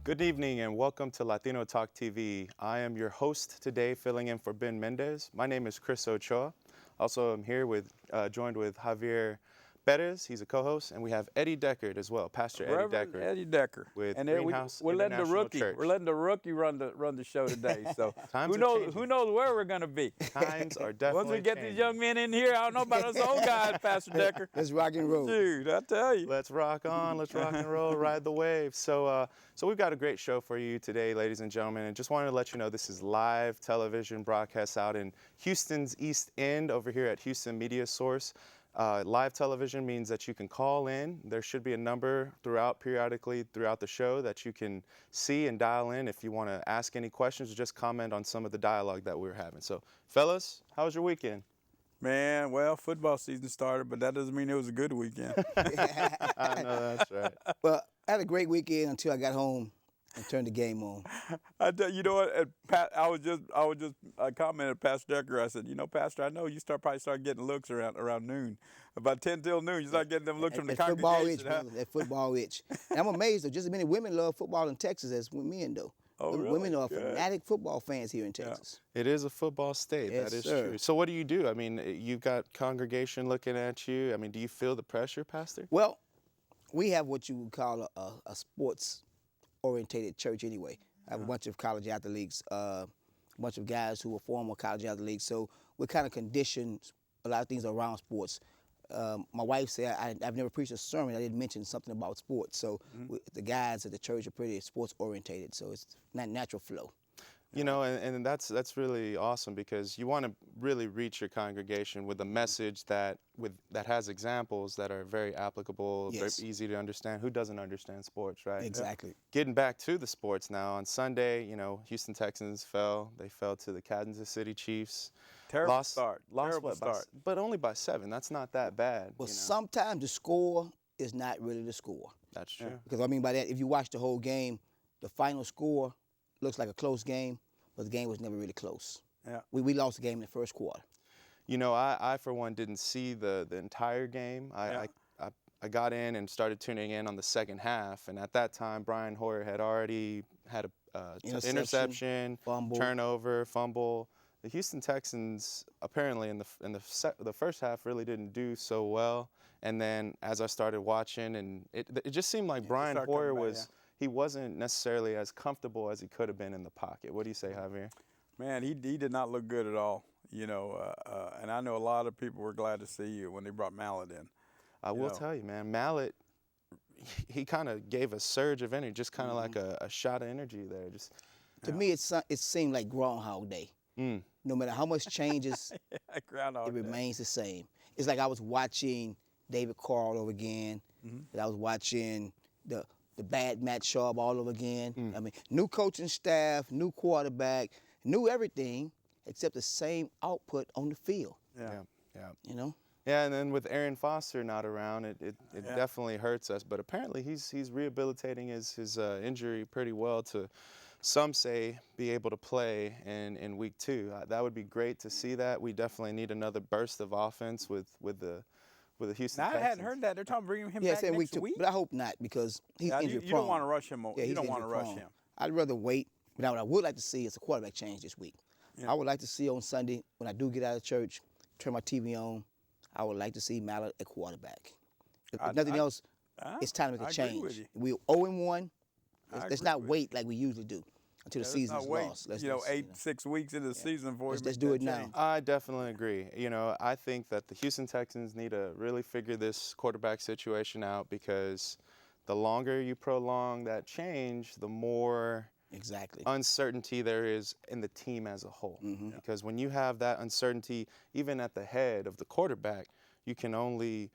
Good evening and welcome to Latino Talk TV. I am your host today, filling in for Ben Mendez. My name is Chris Ochoa. Also, I'm here joined with Javier Perez. He's a co-host, and we have Eddie Deckard as well, Pastor Eddie Reverend Deckard Eddie Decker. with And then Greenhouse we're letting the International rookie. Church. We're letting the rookie run the show today. So Times who are knows? changing. Who knows where we're gonna be? Times are definitely Once we get changing. these young men in here, I don't know about us old guys, Pastor Decker. Let's rock and roll. Dude, I tell you. Let's rock on, let's rock and roll, ride the wave. So we've got a great show for you today, ladies and gentlemen, and just wanted to let you know this is live television broadcast out in Houston's East End over here at Houston Media Source. Live television means that you can call in. There should be a number periodically throughout the show that you can see and dial in if you want to ask any questions or just comment on some of the dialogue that we're having. So, fellas, how was your weekend? Man, well, football season started, but that doesn't mean it was a good weekend. I know that's right. Well, I had a great weekend until I got home and turned the game on. You know what? Pat, I commented Pastor Decker. I said, you know, Pastor, I know you probably start getting looks around noon. About 10 till noon, you start getting them looks from the football itch, congregation. Huh? brother, that football itch. And I'm amazed though, just as many women love football in Texas as men do. Oh, really? Women are Good. fanatic football fans here in Texas. It is a football state. Yes, that is sir. true. So what do you do? I mean, you've got congregation looking at you. I mean, do you feel the pressure, Pastor? Well, we have what you would call a sports-orientated church anyway. I have a bunch of college athletes, a bunch of guys who are former college athletes. So we're kind of conditioned a lot of things around sports. My wife said I've never preached a sermon. I didn't mention something about sports. So the guys at the church are pretty sports orientated. So it's not natural flow. You know, and that's really awesome because you want to really reach your congregation with a message that has examples that are very applicable, Yes. very easy to understand. Who doesn't understand sports, right? Exactly. Getting back to the sports now, on Sunday, you know, Houston Texans fell. They fell to the Kansas City Chiefs. Terrible start. Terrible what, start. but only by 7. That's not that bad. Well, you know? sometimes the score is not really the score. That's true. Because what I mean by that, if you watch the whole game, the final score looks like a close game, but the game was never really close. Yeah. We lost the game in the first quarter. You know, I for one didn't see the entire game. I got in and started tuning in on the second half, and at that time, Brian Hoyer had already had a interception, fumble. turnover, fumble. The Houston Texans apparently in the first half really didn't do so well, and then as I started watching, and it just seemed like Brian Hoyer he wasn't necessarily as comfortable as he could have been in the pocket. What do you say, Javier? Man, he did not look good at all. You know, and I know a lot of people were glad to see you when they brought Mallet in. I will tell you, man, Mallet, he kind of gave a surge of energy, just kind of like a shot of energy there. Just To me, it seemed like Groundhog Day. No matter how much changes, it remains the same. It's like I was watching David Carr all over again. And I was watching the bad Matt Schaub all over again. I mean, new coaching staff, new quarterback, new everything except the same output on the field. yeah. You know? Yeah, and then with Aaron Foster not around, it definitely hurts us. But apparently he's rehabilitating his injury pretty well to, some say, be able to play in week 2. That would be great to see that. We definitely need another burst of offense with the Houston Texans. I hadn't heard that. They're talking about bringing him back saying next week. but I hope not because he's injury prone. You don't want to rush him. Yeah, you he's don't want to injury rush prone. him. I'd rather wait. But what I would like to see is a quarterback change this week. I would like to see on Sunday, when I do get out of church, turn my TV on, I would like to see Mallet at quarterback. If nothing else, it's time to make a change. We're 0-1. Let's not wait like we usually do until the season's lost. Let's 6 weeks into the season before let's do it now. I definitely agree. You know, I think that the Houston Texans need to really figure this quarterback situation out because the longer you prolong that change, the more uncertainty there is in the team as a whole. Because when you have that uncertainty, even at the head of the quarterback, you can only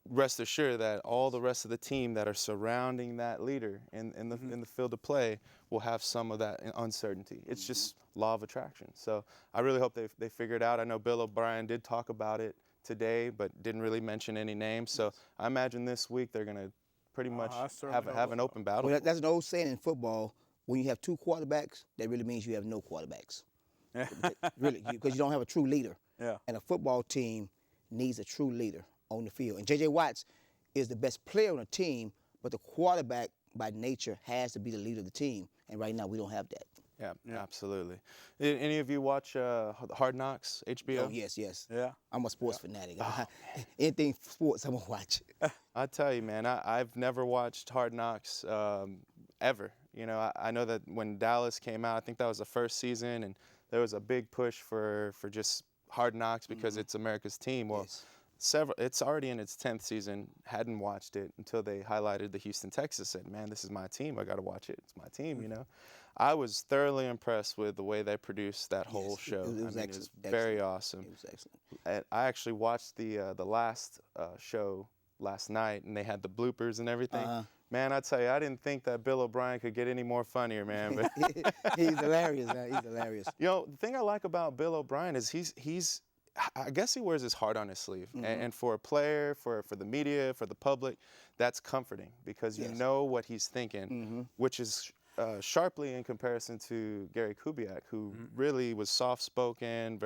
rest assured that all the rest of the team that are surrounding that leader in the field of play will have some of that uncertainty. It's just law of attraction. So I really hope they figure it out. I know Bill O'Brien did talk about it today, but didn't really mention any names. So I imagine this week they're going to pretty much have an open battle. Well, that's an old saying in football. When you have 2 quarterbacks, that really means you have no quarterbacks. Really, because you don't have a true leader. And a football team needs a true leader on the field. And J.J. Watts is the best player on the team, but the quarterback by nature has to be the leader of the team, and right now we don't have that. Yeah, absolutely. Any of you watch Hard Knocks, HBO? Oh yes, yes. Yeah. I'm a sports fanatic. Anything sports, I'm gonna watch. I tell you, man, I've never watched Hard Knocks ever. You know, I know that when Dallas came out, I think that was the first season, and there was a big push for just Hard Knocks because it's America's team. Well, Yes. it's already in its 10th season. Hadn't watched it until they highlighted the Houston Texans. Said, man, this is my team. I got to watch it. It's my team, you know. I was thoroughly impressed with the way they produced that whole show. It was I mean, excellent. it was very awesome. It was excellent. And I actually watched the last show last night, and they had the bloopers and everything. Man, I tell you, I didn't think that Bill O'Brien could get any more funnier, man. But He's hilarious, man. He's hilarious. you know, the thing I like about Bill O'Brien is he's I guess he wears his heart on his sleeve. And for a player, for the media, for the public, that's comforting because you know what he's thinking, which is sharply in comparison to Gary Kubiak, who really was soft-spoken,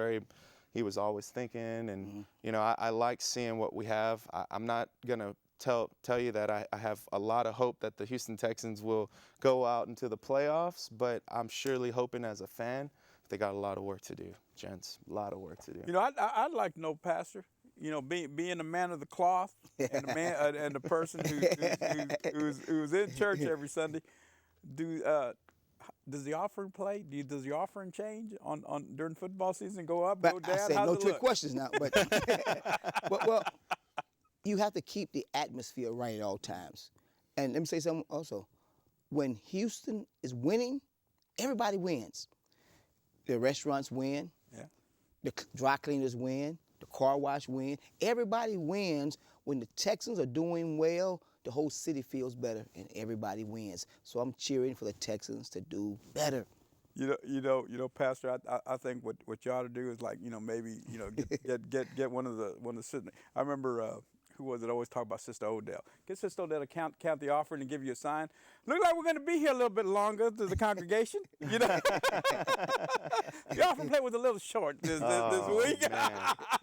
he was always thinking. And, you know, I like seeing what we have. I'm not going to tell you that I have a lot of hope that the Houston Texans will go out into the playoffs, but I'm surely hoping as a fan they got a lot of work to do, gents. A lot of work to do. You know, I'd like to know, Pastor. You know, being a man of the cloth and a man and a person who's in church every Sunday. Does the offering play? Does the offering change on during football season? Go up, But go down? I said How's no it trick look? questions now. But, well, you have to keep the atmosphere right at all times. And let me say something also. When Houston is winning, everybody wins. The restaurants win. Yeah. The dry cleaners win. The car wash win. Everybody wins when the Texans are doing well. The whole city feels better, and everybody wins. So I'm cheering for the Texans to do better. You know, Pastor. I think what you ought to do is maybe get one of the sisters. I remember who was it? Always talk about Sister Odell. Get Sister Odell to count the offering and give you a sign. Look like we're going to be here a little bit longer to the congregation. You know, the offering plate was a little short this week. Man,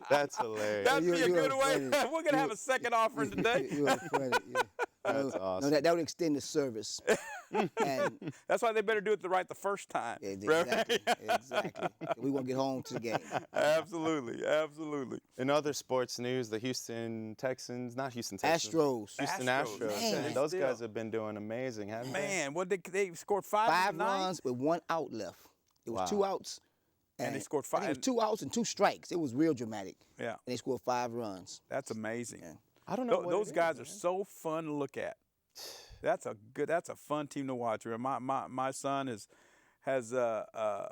that's hilarious. That'd be a good way. Funny. We're going to have a second offering today. You are funny. Yeah. That's awesome. No, that would extend the service. And That's why they better do it right the first time. exactly. We want to get home to the game. Absolutely. In other sports news, the Houston Texans, not Houston Texans. Houston Astros. Astros. Man. And those guys have been doing amazing, haven't they? Man, what they scored 5 5 in the ninth? runs with 1 out left. It was 2 outs. And they scored I think 5. it was 2 outs and 2 strikes. It was real dramatic. Yeah. And they scored 5 runs. That's amazing. Yeah. I don't know what Those it guys is, are man. so fun to look at. That's a fun team to watch. My son has I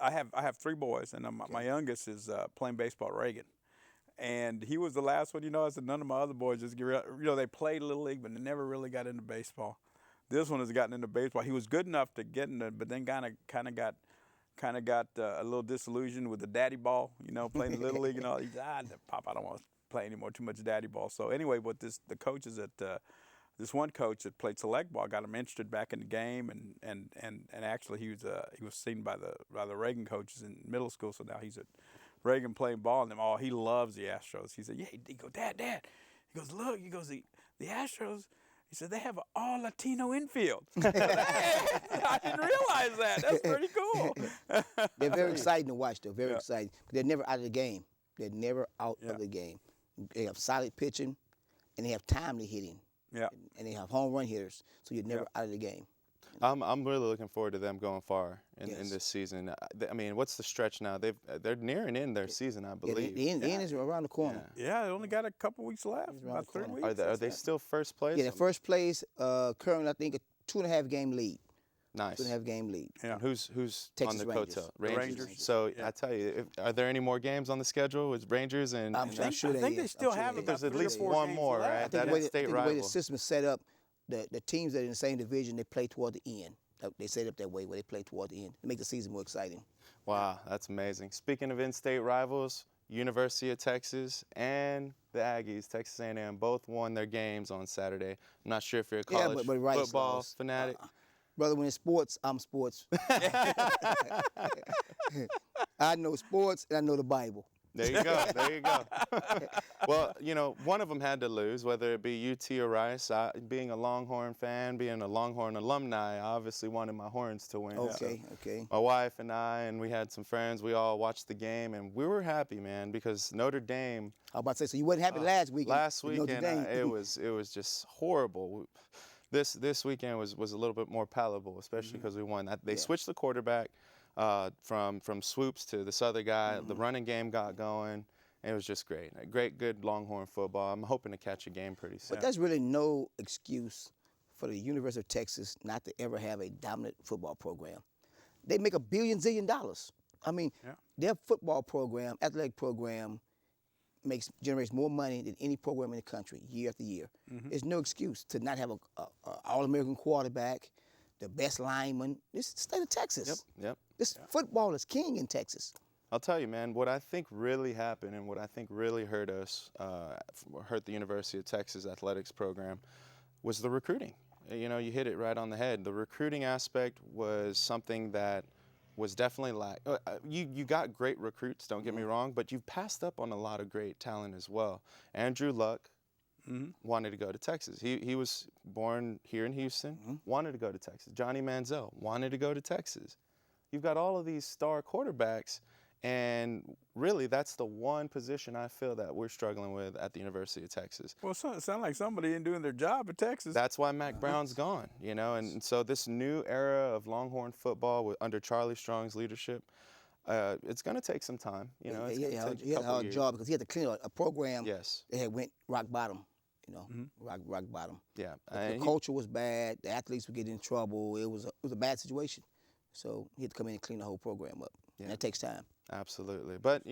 have 3 boys, and my youngest is playing baseball at Reagan. And he was the last one, I said none of my other boys they played Little League, but they never really got into baseball. This one has gotten into baseball. He was good enough to get into it, but then kind of got a little disillusioned with the daddy ball, playing Little League and all. He said, Pop, I don't want to play anymore, too much daddy ball. So anyway, what the coaches at this one coach that played select ball got him interested back in the game, and actually he was seen by the Reagan coaches in middle school. So now he's at Reagan playing ball, and he loves the Astros. He said, he goes, Dad. He goes, look, the Astros. He said they have an all Latino infield. I didn't realize that. That's pretty cool. They're very exciting to watch, though. Very exciting. They're never out of the game. They're never out of the game. They have solid pitching, and they have timely hitting. Yeah. And they have home run hitters, so you're never out of the game. I'm really looking forward to them going far in Yes. this season. I mean, what's the stretch now? They're nearing in their season, I Yeah, believe. the end is around the corner. Yeah, they only got a couple weeks left. around About the 3 corner. weeks. Are they still first place? Yeah, the first place, currently, I think, a 2.5 game lead. Nice. 2.5 game lead. Yeah. And who's Texas on the Rangers. coattail? The Rangers. So I tell you, are there any more games on the schedule with Rangers and? I'm and sure I they think is. they still I'm sure have they about There's at 3 or least 4 one games more, left. right? I think That the way, is state the way the rival. system is set up, the teams that are in the same division, they play toward the end. They set up that way where they play toward the end to make the season more exciting. Wow, that's amazing. Speaking of in-state rivals, University of Texas and the Aggies, Texas A&M, both won their games on Saturday. I'm not sure if you're a Yeah, college but Rice football lost. fanatic. Brother, when it's sports, I'm sports. I know sports and I know the Bible. There you go. There you go. Well, one of them had to lose, whether it be UT or Rice. Being a Longhorn fan, being a Longhorn alumni, I obviously wanted my Horns to win. Okay, So okay. my wife and I, and we had some friends, we all watched the game, and we were happy, man, because Notre Dame. I was about to say, so you wasn't happy last weekend? Last with Notre weekend, Dame? it was just horrible. This weekend was a little bit more palatable, especially because we won. They switched the quarterback from Swoops to this other guy. The running game got going. It was just great. Good Longhorn football. I'm hoping to catch a game pretty soon. But there's really no excuse for the University of Texas not to ever have a dominant football program. They make $1 billion. I mean, their football program, athletic program, generates more money than any program in the country year after year. There's no excuse to not have a All-American quarterback, the best lineman. This is the state of Texas. Yep. This football is king in Texas. I'll tell you, man, what I think really happened and what I think really hurt us, hurt the University of Texas athletics program, was the recruiting. You hit it right on the head. The recruiting aspect was something that was definitely you got great recruits, don't get me wrong, but you've passed up on a lot of great talent as well. Andrew Luck wanted to go to Texas. He was born here in Houston, wanted to go to Texas. Johnny Manziel wanted to go to Texas. You've got all of these star quarterbacks, and really that's the one position I feel that we're struggling with at the University of Texas. Well, it sounds like somebody ain't doing their job at Texas. That's why Mac Brown's gone, and so this new era of Longhorn football under Charlie Strong's leadership, it's going to take some time. He had a hard job because he had to clean up a program that had went rock bottom. Rock bottom. Yeah. The culture was bad. The athletes were getting in trouble. It was a bad situation. So he had to come in and clean the whole program up. Yeah. And that takes time. Absolutely. But,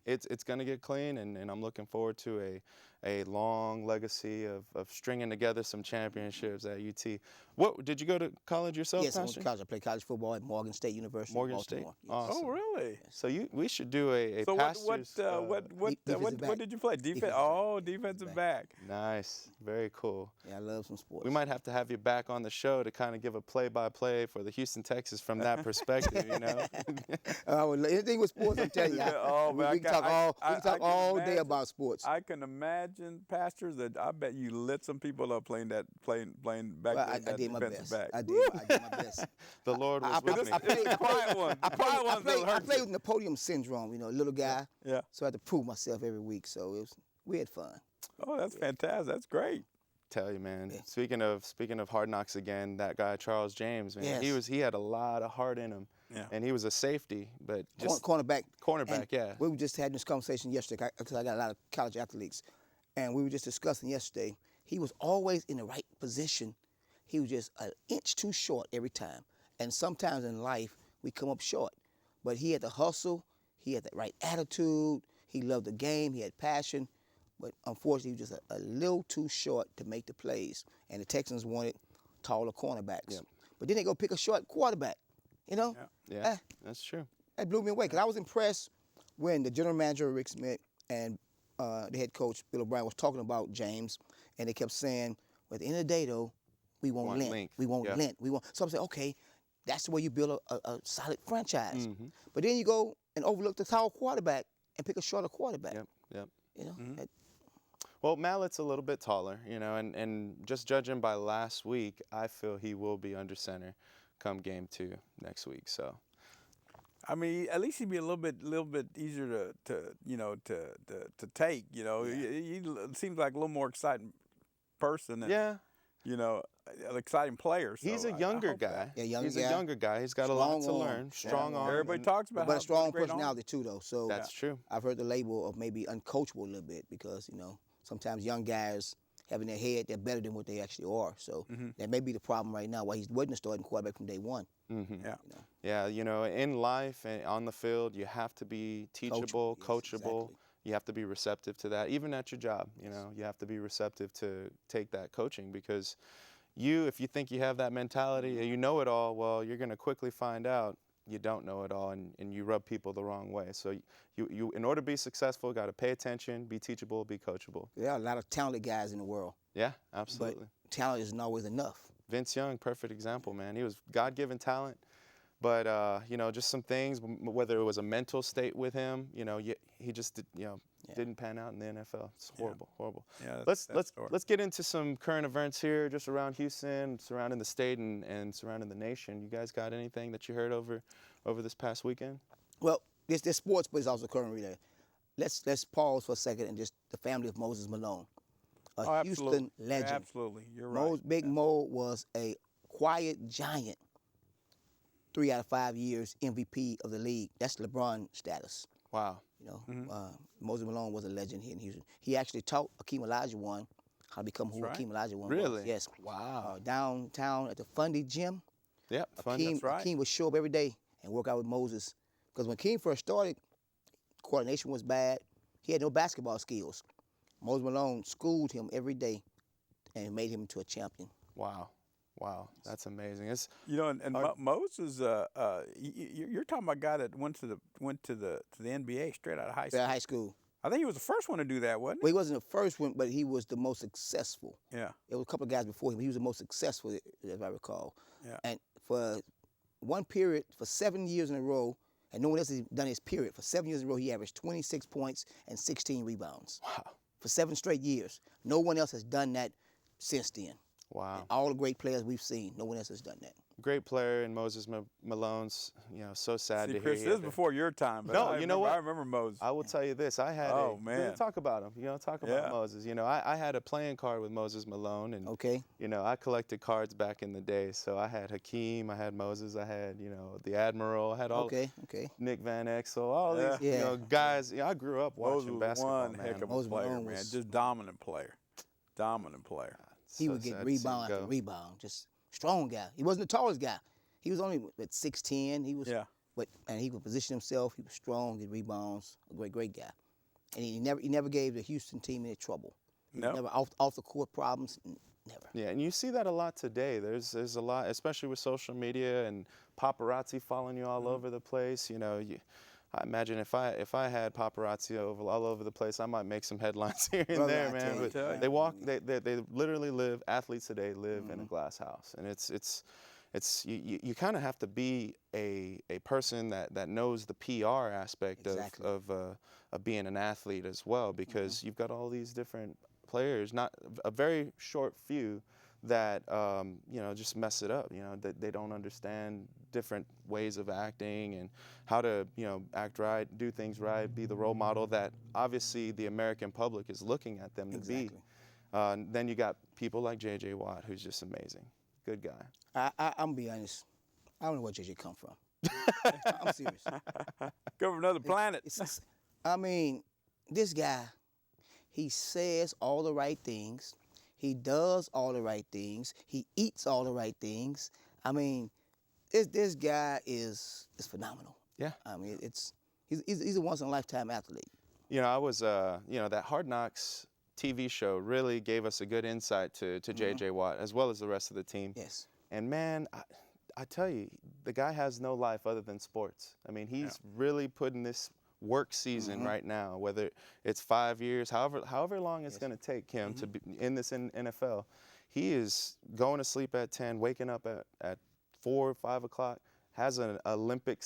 it's going to get clean, and I'm looking forward to a long legacy of stringing together some championships at UT. What, did you go to college yourself, Yes, Pastor? I went to college. I played college football at Morgan State University. Morgan Baltimore. State. Awesome. Oh, really? So we should do a so pastor's. What did you play? Defense. Defensive back. Nice. Very cool. Yeah, I love some sports. We might have to have you back on the show to kind of give a play-by-play for the Houston Texans from that perspective. Anything with sports, I'm telling you. We can talk all day about sports. I can imagine, pastors, that I bet you lit some people up playing back I did my best. Back. I did my best. The Lord was with me. I played with Napoleon syndrome, little guy. Yeah. So I had to prove myself every week. So we had fun. Oh, that's fantastic. That's great. Tell you, man. Yeah. Speaking of Hard Knocks again, that guy Charles James, man, he had a lot of heart in him. Yeah. And he was a safety, but just cornerback. Yeah. We were just having this conversation yesterday because I got a lot of college athletes, and we were just discussing yesterday. He was always in the right position. He was just an inch too short every time. And sometimes in life we come up short, but he had the hustle. He had the right attitude. He loved the game. He had passion. But unfortunately, he was just a little too short to make the plays. And the Texans wanted taller cornerbacks. Yeah. But then they go pick a short quarterback, Yeah, that's true. That blew me away because I was impressed when the general manager, Rick Smith, and the head coach, Bill O'Brien, was talking about James. And they kept saying, well, at the end of the day, though, we won't lint. We won't lint. So I'm saying, okay, that's the way you build a solid franchise. Mm-hmm. But then you go and overlook the tall quarterback and pick a shorter quarterback. Yep. Mm-hmm. Well, Mallett's a little bit taller, and just judging by last week, I feel he will be under center come game 2 next week. So, I mean, at least he'd be a little bit easier to take. He seems like a little more exciting person. An exciting player. So he's a younger guy. He's a younger guy. He's got a lot to learn. Strong arm. Everybody talks about but a strong personality too, though. So that's true. I've heard the label of maybe uncoachable a little bit because sometimes young guys have in their head they're better than what they actually are. So that may be the problem right now. Why he wasn't a starting quarterback from day one. Mm-hmm. Yeah. In life and on the field, you have to be teachable, coachable. Exactly. You have to be receptive to that. Even at your job, you have to be receptive to take that coaching because if you think you have that mentality and you know it all, well, you're going to quickly find out you don't know it all and you rub people the wrong way. So you in order to be successful, got to pay attention, be teachable, be coachable. There are a lot of talented guys in the world. Yeah, absolutely. But talent isn't always enough. Vince Young, perfect example, man. He was God-given talent, But you know, just some things, whether it was a mental state with him, you know, he just didn't pan out in the NFL. It's horrible, horrible. Yeah, Let's get into some current events here, just around Houston, surrounding the state, and surrounding the nation. You guys got anything that you heard over this past weekend? Well, this sports, but it's also current relay. Let's pause for a second and just the family of Moses Malone, a Houston legend. Yeah, absolutely, you're right. Big Mo was a quiet giant. 3 out of 5 years MVP of the league. That's LeBron status. Wow. You know, Moses Malone was a legend here in Houston. He actually taught Hakeem Olajuwon how to become who Hakeem Olajuwon was. Really? Yes. Wow. Downtown at the Fundy Gym. Yep. Hakeem would show up every day and work out with Moses. Because when Hakeem first started, coordination was bad. He had no basketball skills. Moses Malone schooled him every day and made him into a champion. Wow. Wow, that's amazing. It's Moses, you're talking about a guy that went to the NBA straight out of high school. Yeah, high school. I think he was the first one to do that, wasn't he? Well, he wasn't the first one, but he was the most successful. Yeah. There was a couple of guys before him. He was the most successful, if I recall. Yeah. And for one period, for 7 years in a row, and no one else has done his period, for 7 years in a row, he averaged 26 points and 16 rebounds. wow. For 7 straight years. No one else has done that since then. Wow. And all the great players we've seen, no one else has done that. Great player in Moses Malone's. You know, so sad See, to Chris, hear. this is before your time. But No, you know what? I remember Moses. I will tell you this. I had talk about him. You know, talk about Moses. You know, I had a playing card with Moses Malone, and you know, I collected cards back in the day. So I had Hakeem, I had Moses, I had the Admiral, I had all Nick Van Exel, all these guys. I grew up watching basketball. One heck of a player, man. Just dominant player. Dominant player. He would get rebound after rebound. Just strong guy. He wasn't the tallest guy. He was only at 6'10". He was, and he would position himself. He was strong, get rebounds. A great guy. And he never gave the Houston team any trouble. Never off the court problems. Never. Yeah, and you see that a lot today. There's a lot, especially with social media and paparazzi following you all over the place. You know, I imagine if I had paparazzi all over the place, I might make some headlines here and there, man. But they literally live. Athletes today live in a glass house, and it's you kind of have to be a person that knows the PR aspect of being an athlete as well, because you've got all these different players, not a very short few that just mess it up. You know, that they don't understand different ways of acting and how to act right, do things right, be the role model that obviously the American public is looking at them to be. Then you got people like J.J. Watt, who's just amazing, good guy. I'm gonna be honest. I don't know where J.J. come from. I'm serious. Go from another planet. I mean, this guy, he says all the right things. He does all the right things. He eats all the right things. I mean, this guy is phenomenal. Yeah. I mean, he's a once in a lifetime athlete. You know, I was that Hard Knocks TV show really gave us a good insight to J.J. Watt as well as the rest of the team. Yes. And man, I tell you, the guy has no life other than sports. I mean, he's really putting this work season right now, whether it's 5 years, however long it's going to take him to be in this NFL. He is going to sleep at 10, waking up at 4 or 5 o'clock, has an Olympic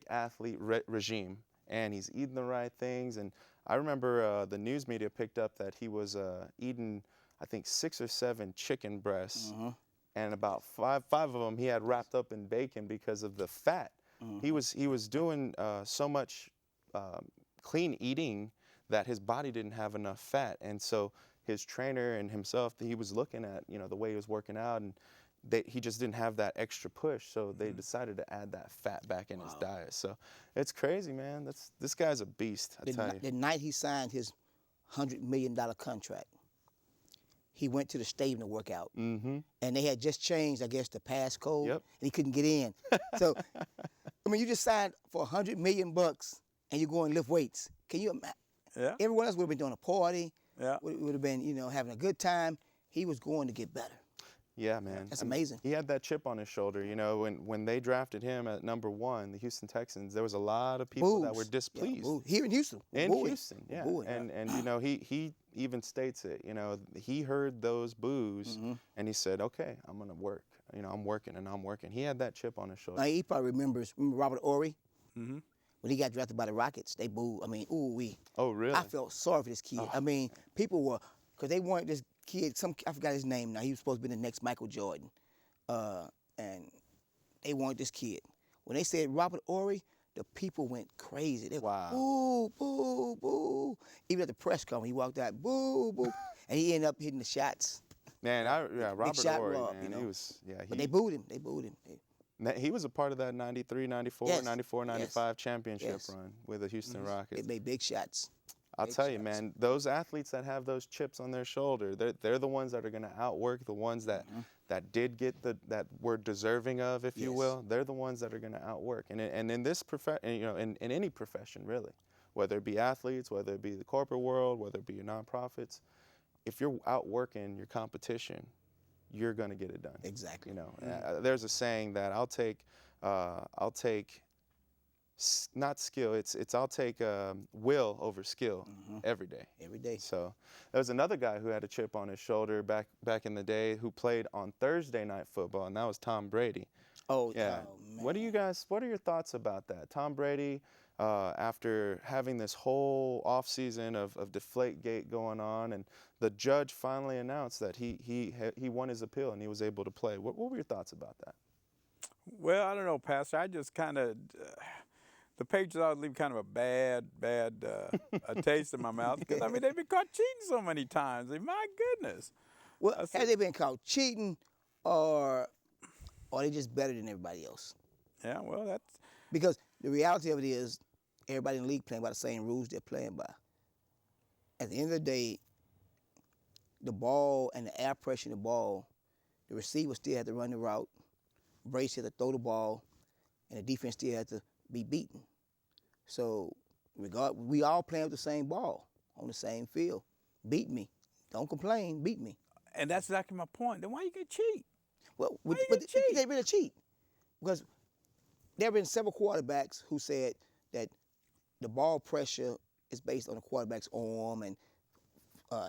athlete regime, and he's eating the right things. And I remember the news media picked up that he was eating, I think, 6 or 7 chicken breasts, and about five of them he had wrapped up in bacon because of the fat. He was doing so much clean eating that his body didn't have enough fat, and so his trainer and himself, he was looking at the way he was working out, and he just didn't have that extra push, so they decided to add that fat back in his diet. So it's crazy, man. This guy's a beast. I tell you. The night he signed his $100 million contract, he went to the stadium to work out, and they had just changed, I guess, the pass code, and he couldn't get in. So, I mean, you just signed for $100 million, and you go and lift weights. Can you imagine? Yeah. Everyone else would have been doing a party. Yeah. Would have been, having a good time. He was going to get better. Yeah, man. That's amazing. He had that chip on his shoulder. You know, when they drafted him at number 1, the Houston Texans, there was a lot of people that were displeased. Yeah, here in Houston. Houston, yeah. And he even states it. You know, he heard those boos, and he said, "Okay, I'm gonna work. I'm working and I'm working. He had that chip on his shoulder. Now, he probably remember Robert Ory? Mm-hmm. When he got drafted by the Rockets, they booed. I mean, ooh-wee. Oh, really? I felt sorry for this kid. I mean, people were, because they wanted this kid, I forgot his name now. He was supposed to be the next Michael Jordan. And they wanted this kid. When they said Robert Ory, the people went crazy. They were, boo, boo, boo. Even at the press conference, he walked out, boo, boo. And he ended up hitting the shots. Man, Robert shot Ory, Rob, man, he was, But they booed him. They booed him. He was a part of that 93, 94, Yes. 94, 95 Yes. championship Yes. run with the Houston Rockets. They made big shots. I'll Big tell you, shots. man, those athletes that have those chips on their shoulder, they're the ones that are going to outwork the ones that did get that were deserving of, if you Yes. will. They're the ones that are going to outwork. And in this in any profession really, whether it be athletes, whether it be the corporate world, whether it be your nonprofits, if you're outworking your competition, you're going to get it done. Exactly. There's a saying that I'll take not skill. I'll take will over skill every day. Every day. So there was another guy who had a chip on his shoulder back in the day who played on Thursday Night Football, and that was Tom Brady. Oh, Yeah. oh, man. What are your thoughts about that? Tom Brady, after having this whole offseason of Deflategate going on, and the judge finally announced that he won his appeal and he was able to play. What were your thoughts about that? Well, I don't know, Pastor. I just kind of the Patriots always leave kind of a bad a taste in my mouth because I mean they've been caught cheating so many times. My goodness. Well, have they been caught cheating, or are they just better than everybody else? Yeah, well, that's Because the reality of it is, everybody in the league playing by the same rules they're playing by. At the end of the day, the ball and the air pressure in the ball, the receiver still had to run the route, Brace had to throw the ball, and the defense still had to be beaten. So we all playing with the same ball on the same field. Beat me. Don't complain. Beat me. and that's exactly my point. Then why you get cheat? Well, Why you but gonna cheat? they really cheat because there have been several quarterbacks who said that the ball pressure is based on the quarterback's arm and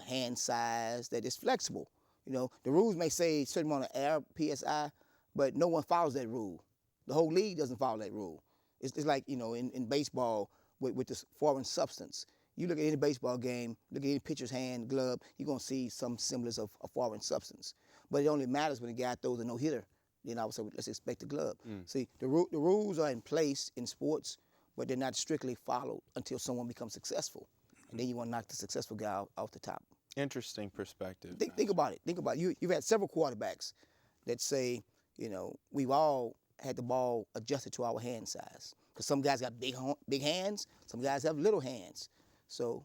hand size, that it's flexible. The rules may say a certain amount of air PSI, but no one follows that rule. The whole league doesn't follow that rule. It's like, in baseball with this foreign substance. You look at any baseball game, look at any pitcher's hand, glove, you're going to see some semblance of a foreign substance. But it only matters when the guy throws a no-hitter. Then I would say, let's expect the glove. See, the rules are in place in sports, but they're not strictly followed until someone becomes successful. And then you want to knock the successful guy off the top. Interesting perspective. Think about it. Think about it. You've had several quarterbacks that say, we've all had the ball adjusted to our hand size. Because some guys got big hands, some guys have little hands. So,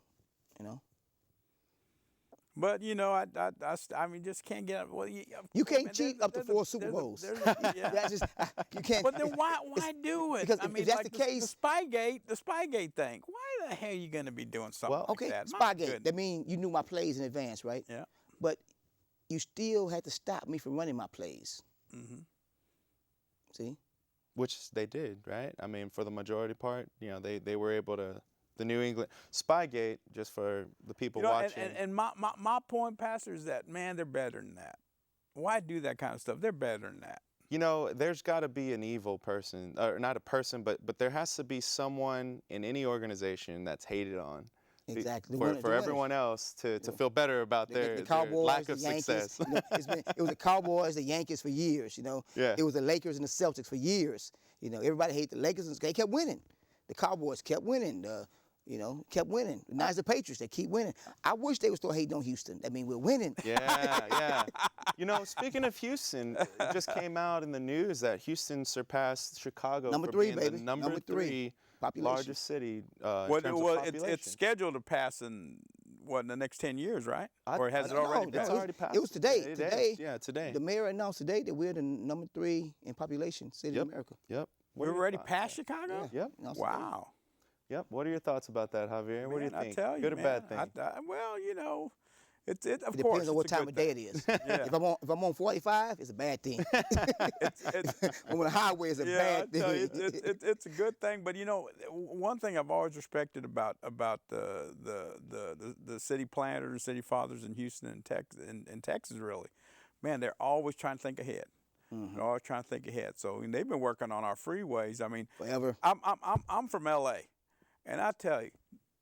But I mean, just can't get. Well, you can't cheat up to 4 Super Bowls. Yeah. That's just, you can't. But then why do it? Because I if mean, that's like the case, the Spygate thing. Why the hell are you going to be doing something like okay, that? My Spygate. goodness. That means you knew my plays in advance, right? Yeah. But you still had to stop me from running my plays. Mm-hmm. See? Which they did, right? I mean, for the majority part, they were able to. The New England Spygate, just for the people watching. And my point, Pastor, is that, man, they're better than that. Why do that kind of stuff? They're better than that. There's got to be an evil person, or not a person, but there has to be someone in any organization that's hated on. Exactly. For everyone else to feel better about their Cowboys, lack of the Yankees, success. it was the Cowboys, the Yankees for years. Yeah. It was the Lakers and the Celtics for years. Everybody hated the Lakers, and they kept winning. The Cowboys kept winning. Kept winning. Now it's the Patriots that keep winning. I wish they would still hating on Houston. I mean, we're winning. Yeah. Speaking of Houston, it just came out in the news that Houston surpassed Chicago Number for 3, being baby. the number three population. largest city in terms of population. It's scheduled to pass in the next 10 years, right? Or has it No, already passed? It's already passed. It was today. Today. The mayor announced today that we're the number 3 in population city in America. Yep. We're already past Chicago? Yep. Wow. Yep. What are your thoughts about that, Javier? What do you think? I tell you, Good or man, bad thing? It It course, depends on what it's a time good of day thing. it is. Yeah. If I'm on 45, it's a bad thing. On the highway, it's a bad I tell you, thing. it's a good thing. But one thing I've always respected about the city planners, city fathers in Houston and Texas, really, man, they're always trying to think ahead. and always trying to think ahead. So and they've been working on our freeways. I mean, Forever. I'm from L.A. and I tell you,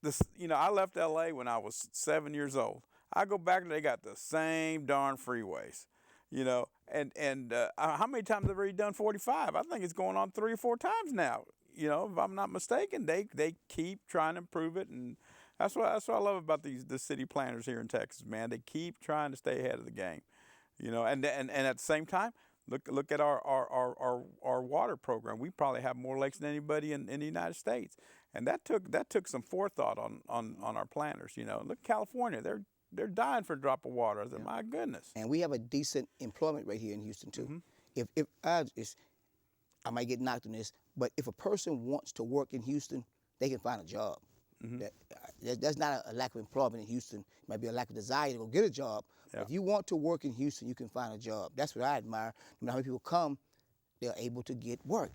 this, I left L.A. when I was 7 years old. I go back and they got the same darn freeways, and how many times have they done 45? I think it's going on 3 or 4 times now. If I'm not mistaken, they keep trying to improve it, and that's what I love about the city planners here in Texas, man. They keep trying to stay ahead of the game, and at the same time, look at our water program. We probably have more lakes than anybody in the United States, and that took some forethought on our planners. Look at California, they're dying for a drop of water. I said, my goodness. And we have a decent employment rate here in Houston too. If I might get knocked on this, but if a person wants to work in Houston, they can find a job. That's not a lack of employment in Houston. It might be a lack of desire to go get a job. Yeah. If you want to work in Houston, you can find a job. That's what I admire. No matter how many people come, they're able to get work.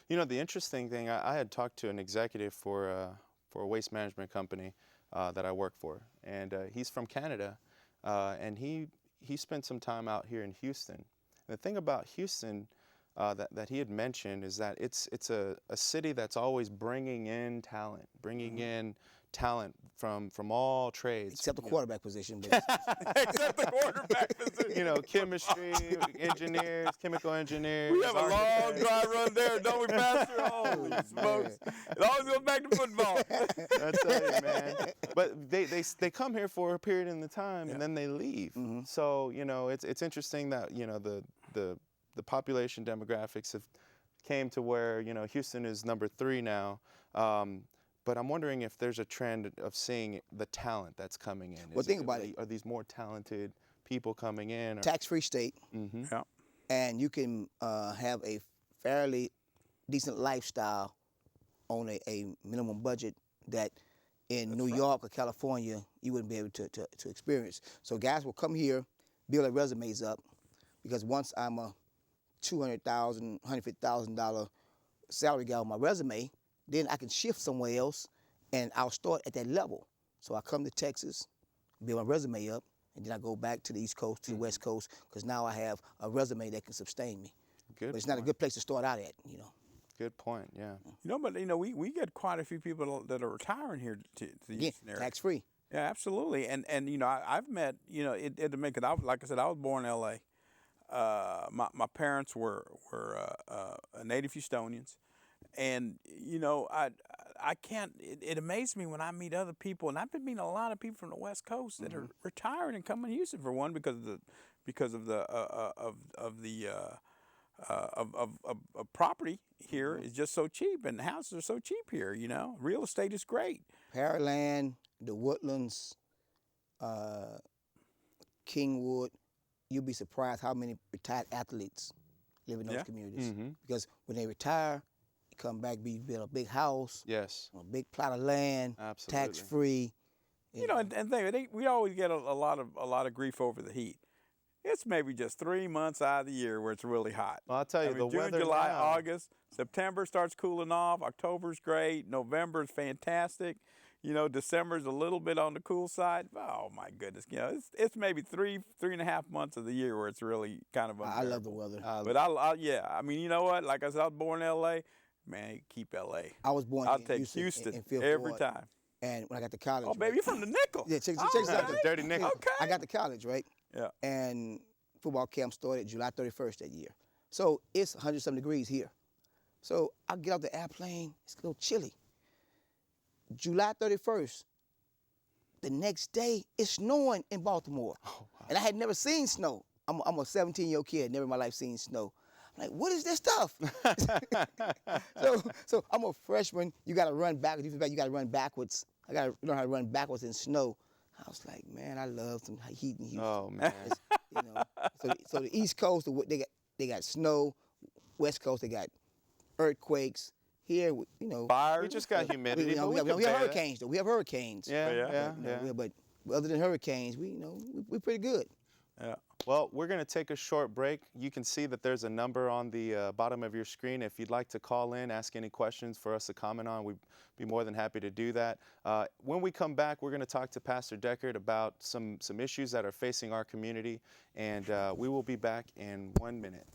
The interesting thing, I had talked to an executive for a waste management company that I work for, and he's from Canada, and he spent some time out here in Houston. And the thing about Houston that he had mentioned is that it's a city that's always bringing in talent, from all trades. Except the quarterback position. But Except the quarterback position. Chemistry, engineers, chemical engineers. We have a long dry run there, don't we, Pastor? Holy smokes. It always goes back to football. I tell you, man. But they come here for a period in the time, and then they leave. So, it's interesting that, the population demographics have came to where, Houston is number 3 now. But I'm wondering if there's a trend of seeing the talent that's coming in. Well, think about it. Are these more talented people coming in? Tax-free state, Yeah. and you can have a fairly decent lifestyle on a minimum budget that in New York or California you wouldn't be able to experience. So guys will come here, build their resumes up, because once I'm a $200,000, $150,000 salary guy on my resume, then I can shift somewhere else, and I'll start at that level. So I come to Texas, build my resume up, and then I go back to the East Coast, to the West Coast, because now I have a resume that can sustain me. But it's not a good place to start out at, Good point, yeah. But we get quite a few people that are retiring here to the Houston area. Tax-free. Yeah, absolutely. And I've met, it make it out. Like I said, I was born in L.A. My parents were native Houstonians, and I can't. It amazes me when I meet other people, and I've been meeting a lot of people from the West Coast that are retiring and coming to Houston, for one, because of property here is just so cheap, and houses are so cheap here. Real estate is great. Pearland, the Woodlands, Kingwood. You'll be surprised how many retired athletes live in those communities. Because when they retire, they come back, build a big house, Yes. a big plot of land, Absolutely. tax-free. We always get a lot of grief over the heat. It's maybe just 3 months out of the year where it's really hot. Well, I'll tell you, the June, weather July, now, August, September starts cooling off. October's great. November's fantastic. December's a little bit on the cool side. Oh my goodness, it's maybe 3.5 months of the year where it's really kind of unbearable. I love the weather. But I mean, you know what? Like I said, I was born in L.A. Man, keep L.A. I was born I'll in take Houston in Fifth every Ward. time. And when I got to college, Oh, baby, you're from the Nickel. Yeah, check Okay. this out. The dirty nickel. Okay. I got to college, right? Yeah. And football camp started July 31st that year. So it's 100-some degrees here. So I get off the airplane, it's a little chilly. July 31st, the next day, it's snowing in Baltimore. Oh, wow. And I had never seen snow. I'm a 17-year-old kid, never in my life seen snow. I'm like, what is this stuff? so I'm a freshman. You got to run backwards. You got to run backwards. I got to learn how to run backwards in snow. I was like, man, I love some heat in Houston. Oh, man. So the East Coast, they got snow. West Coast, they got earthquakes. Here, Fire. We just got humidity. we but have can bear hurricanes, though. We have hurricanes. that. Yeah. But other than hurricanes, we pretty good. Yeah. Well, we're going to take a short break. You can see that there's a number on the bottom of your screen. If you'd like to call in, ask any questions for us to comment on, we'd be more than happy to do that. When we come back, we're going to talk to Pastor Deckard about some issues that are facing our community, and we will be back in 1 minute.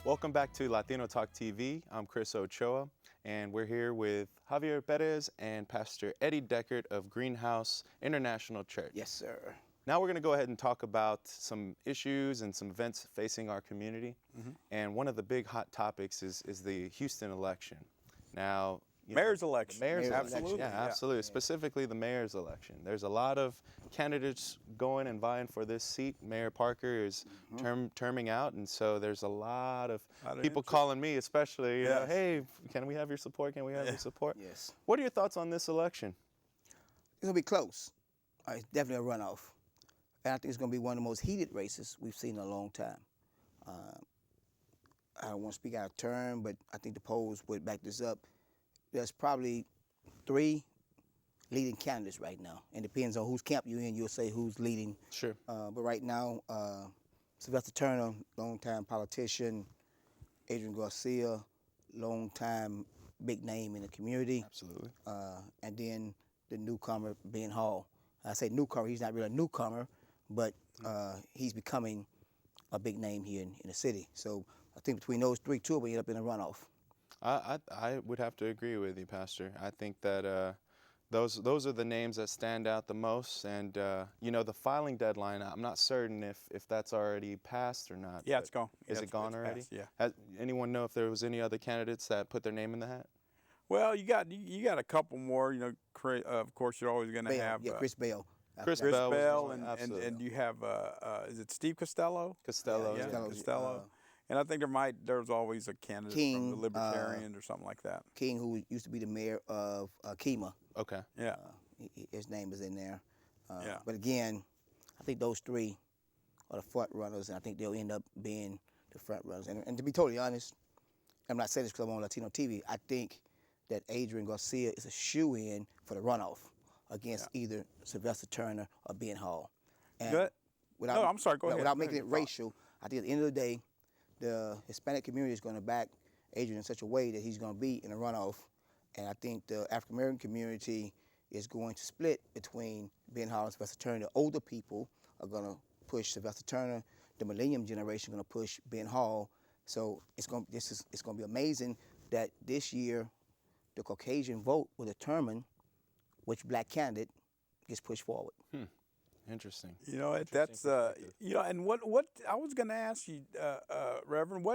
Welcome back to Latino Talk TV. I'm Chris Ochoa, and we're here with Javier Perez and Pastor Eddie Deckard of Greenhouse International Church. Yes, sir. Now we're going to go ahead and talk about some issues and some events facing our community. And one of the big hot topics is the Houston election. Now, Mayor's election. Mayor's election. Absolutely. Yeah, absolutely. Yeah. Specifically the mayor's election. There's a lot of candidates going and vying for this seat. Mayor Parker is terming out, and so there's a lot of people interest. calling me, especially, you know, Yes. hey, can we have your support? Can we have your support? Yes. What are your thoughts on this election? It's going to be close. It's definitely a runoff. And I think it's going to be one of the most heated races we've seen in a long time. I don't want to speak out of turn, but I think the polls would back this up. There's probably 3 leading candidates right now. And depends on whose camp you're in, you'll say who's leading. Sure. But right now, Sylvester Turner, longtime politician, Adrian Garcia, longtime big name in the community. Absolutely. And then the newcomer, Ben Hall. I say newcomer, he's not really a newcomer, but he's becoming a big name here in the city. So I think between those 3, 2 will end up in a runoff. I would have to agree with you, Pastor. I think that those are the names that stand out the most. And, you know, the filing deadline, I'm not certain if that's already passed or not. Yeah, it's gone. Is Yeah, it gone it's already? passed, yeah. Has anyone know if there was any other candidates that put their name in the hat? Well, you got a couple more. You know, of course, you're always going to have Chris Bell. Chris Chris Bell was Bell, one, and absolutely. you have is it Steve Costello? Costello. Yeah, Costello, Costello. And I think there's always a candidate King, from the Libertarians or something like that. King, who used to be the mayor of Kemah. Okay. Yeah. His name is in there. Yeah. But again, I think those 3 are the front runners, and I think they'll end up being the front runners. And to be totally honest, I'm not saying this because I'm on Latino TV. I think that Adrian Garcia is a shoe-in for the runoff against either Sylvester Turner or Ben Hall. And Good. No, I'm sorry. Go ahead. Without Go making ahead. it racial, I think at the end of the day, the Hispanic community is going to back Adrian in such a way that he's going to be in a runoff, and I think the African American community is going to split between Ben Hall and Sylvester Turner. The older people are going to push Sylvester Turner. The millennium generation is going to push Ben Hall. So it's going to be amazing that this year the Caucasian vote will determine which black candidate gets pushed forward. Interesting. You know, Interesting that's perspective. you know, and what I was going to ask you, Reverend,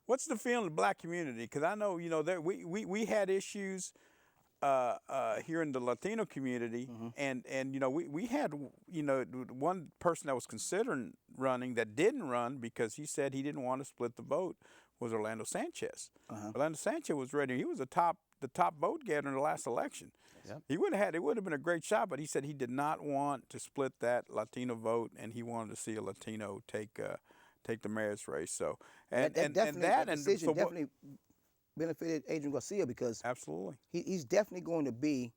what's the feeling of the black community? Because I know, you know, there we had issues here in the Latino community, and you know, we had, you know, one person that was considering running that didn't run because he said he didn't want to split the vote was Orlando Sanchez. Orlando Sanchez was ready. He was the top vote getter in the last election. Yep. He would have had, it would have been a great shot, but he said he did not want to split that Latino vote, and he wanted to see a Latino take the mayor's race. So That decision definitely benefited Adrian Garcia because absolutely, he's definitely going to be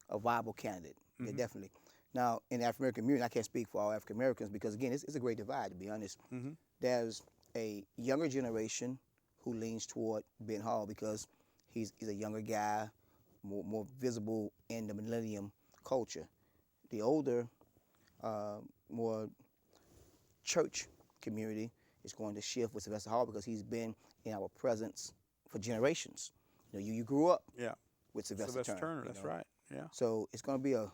a viable candidate. Yeah, definitely. Now, in the African American community, I can't speak for all African Americans because, again, it's a great divide, to be honest. There's a younger generation who leans toward Ben Hall because he's a younger guy, more visible in the millennium culture. The older, more church community is going to shift with Sylvester Hall because he's been in our presence for generations. You know, you grew up with Sylvester Turner. That's right. Yeah. So it's going to be a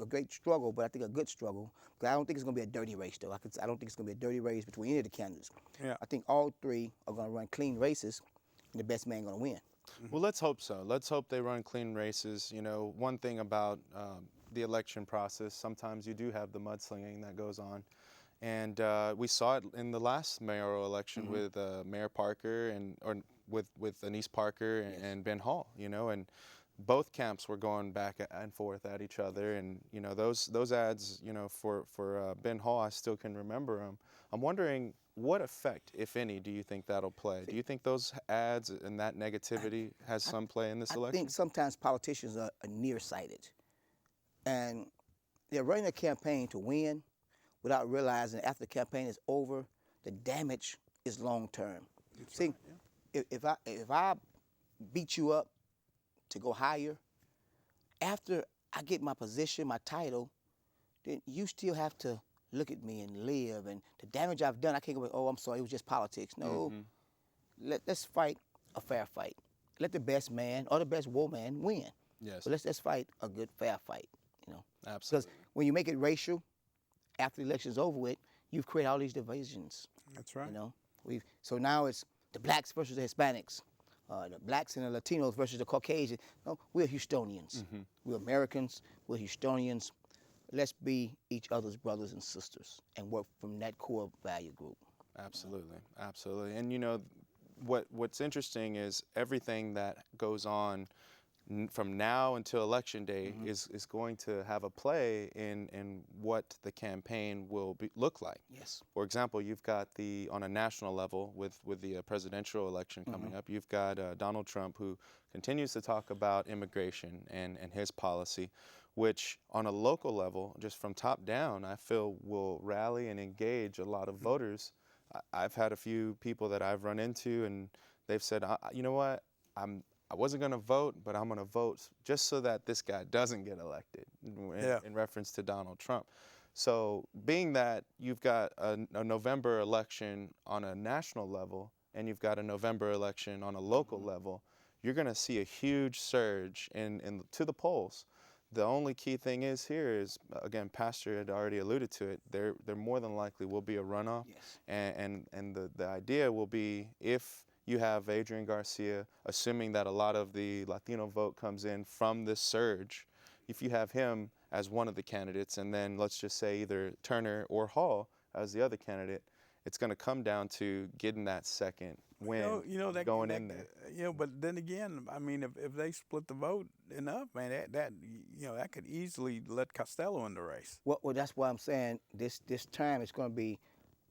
great struggle, but I think a good struggle. But I don't think it's going to be a dirty race, though. I don't think it's going to be a dirty race between any of the candidates. Yeah. I think all three are going to run clean races, and the best man going to win. Well, let's hope so. Let's hope they run clean races. You know, one thing about the election process, sometimes you do have the mudslinging that goes on. And we saw it in the last mayoral election with Mayor Parker or with Anise Parker and Ben Hall, you know, and both camps were going back and forth at each other. And, you know, those ads, you know, for Ben Hall, I still can remember them. I'm wondering what effect, if any, do you think that'll play? Do you think those ads and that negativity has some play in this election? I think sometimes politicians are nearsighted. And they're running a campaign to win without realizing after the campaign is over, the damage is long term. See, if I beat you up to go higher, after I get my position, my title, then you still have to look at me and live. And the damage I've done, I can't go, oh, I'm sorry, it was just politics. No, let's fight a fair fight. Let the best man or the best woman win. Yes. But let's fight a good, fair fight, you know. Absolutely. Because when you make it racial, after the election's over with, you've created all these divisions. That's right. You know, so now it's the blacks versus the Hispanics, the blacks and the Latinos versus the Caucasians. No, we're Houstonians. We're Americans. We're Houstonians. Let's be each other's brothers and sisters and work from that core value group. Absolutely, absolutely. And you know, what's interesting is everything that goes on from now until election day is going to have a play in what the campaign will look like. Yes. For example, you've got on a national level with the presidential election coming up, you've got Donald Trump, who continues to talk about immigration and his policy, which on a local level, just from top down, I feel will rally and engage a lot of voters. I've had a few people that I've run into, and they've said, you know what, I wasn't going to vote, but I'm going to vote just so that this guy doesn't get elected, in reference to Donald Trump. So being that you've got a November election on a national level and you've got a November election on a local level, you're going to see a huge surge to the polls. The only key thing here is, again, Pastor had already alluded to it, there more than likely will be a runoff. Yes. And the idea will be, if you have Adrian Garcia, assuming that a lot of the Latino vote comes in from this surge, if you have him as one of the candidates, and then let's just say either Turner or Hall as the other candidate, it's going to come down to getting that second win, going in there. You know, but then again, I mean, if they split the vote enough, man, that could easily let Costello in the race. Well, that's why I'm saying this time it's going to be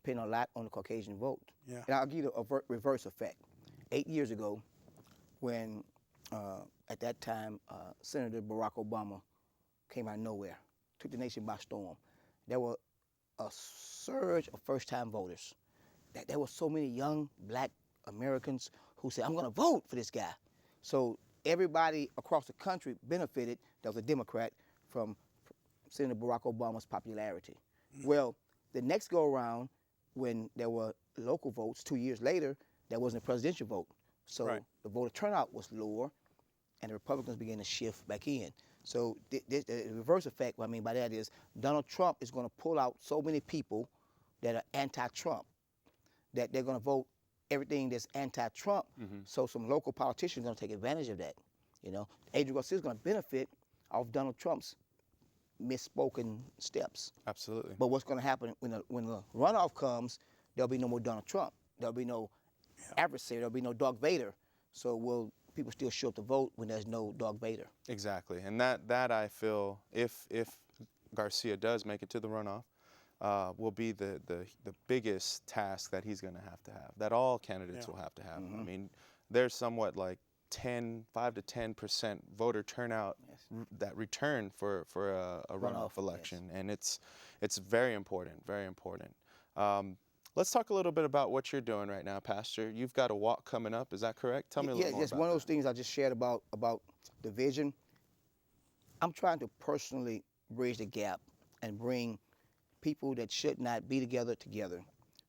depending a lot on the Caucasian vote. Yeah. And I'll give you a reverse effect. 8 years ago, when at that time Senator Barack Obama came out of nowhere, took the nation by storm, there were a surge of first-time voters. That there were so many young black Americans who said, I'm going to vote for this guy. So everybody across the country benefited, that was a Democrat, from Senator Barack Obama's popularity. Well, the next go around, when there were local votes 2 years later, there wasn't a presidential vote. So Right. the voter turnout was lower, and the Republicans began to shift back in. So the reverse effect, what I mean by that is Donald Trump is going to pull out so many people that are anti-Trump that they're going to vote everything that's anti-Trump. So some local politicians are going to take advantage of that. You know, Adrian Garcia is going to benefit off Donald Trump's misspoken steps. Absolutely. But what's going to happen when the runoff comes? There'll be no more Donald Trump. There'll be no adversary. There'll be no Darth Vader. So will people still show up to vote when there's no Darth Vader? Exactly, and that I feel, if Garcia does make it to the runoff, will be the biggest task that he's going to have, that all candidates will have to have. I mean, there's somewhat like 5 to 10% voter turnout that return for a runoff election, and it's very important, very important. Let's talk a little bit about what you're doing right now, Pastor. You've got a walk coming up, is that correct? Tell me a little more yes, about one of those that. things I just shared about the vision. I'm trying to personally bridge the gap and bring people that should not be together.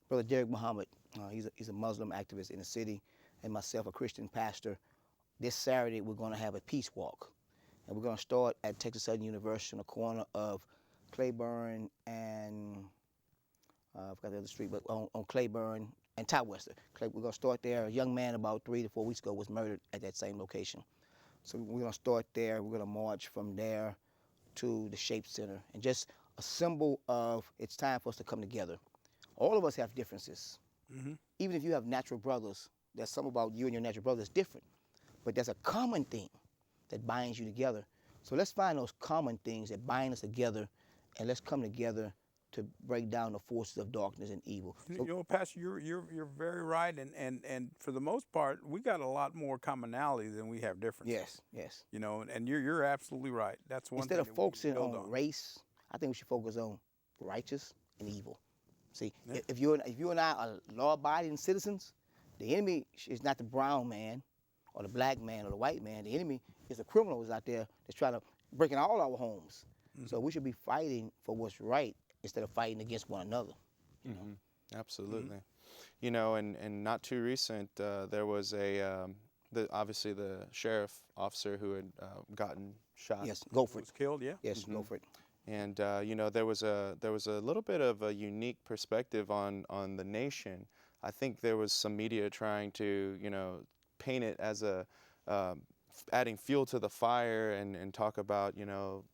Brother Derek Muhammad, he's a Muslim activist in the city, and myself, a Christian pastor. This Saturday, we're going to have a peace walk, and we're going to start at Texas Southern University on the corner of Claiborne and I forgot the other street, but on Claiborne and Ty Wester. We're going to start there. A young man about 3 to 4 weeks ago was murdered at that same location. So we're going to start there. We're going to march from there to the Shape Center, and just a symbol of it's time for us to come together. All of us have differences. Even if you have natural brothers, there's something about you and your natural brother that's different. But there's a common thing that binds you together. So let's find those common things that bind us together, and let's come together to break down the forces of darkness and evil. So, You know, Pastor, you're very right, and for the most part, we got a lot more commonality than we have differences. yes. You know, and you're absolutely right. That's one Instead thing of that we focusing build on race, I think we should focus on righteous and evil. See, if you and I are law-abiding citizens, the enemy is not the brown man or the black man or the white man. The enemy is the criminals out there that's trying to break in all our homes. So we should be fighting for what's right instead of fighting against one another. You know? Absolutely. You know, and not too recent, there was obviously the sheriff officer who had gotten shot. Yes, go for it. Was killed, yeah. Yes, go for it. And you know, there was a little bit of a unique perspective on the nation. I think there was some media trying to, you know, paint it as adding fuel to the fire and talk about, you know,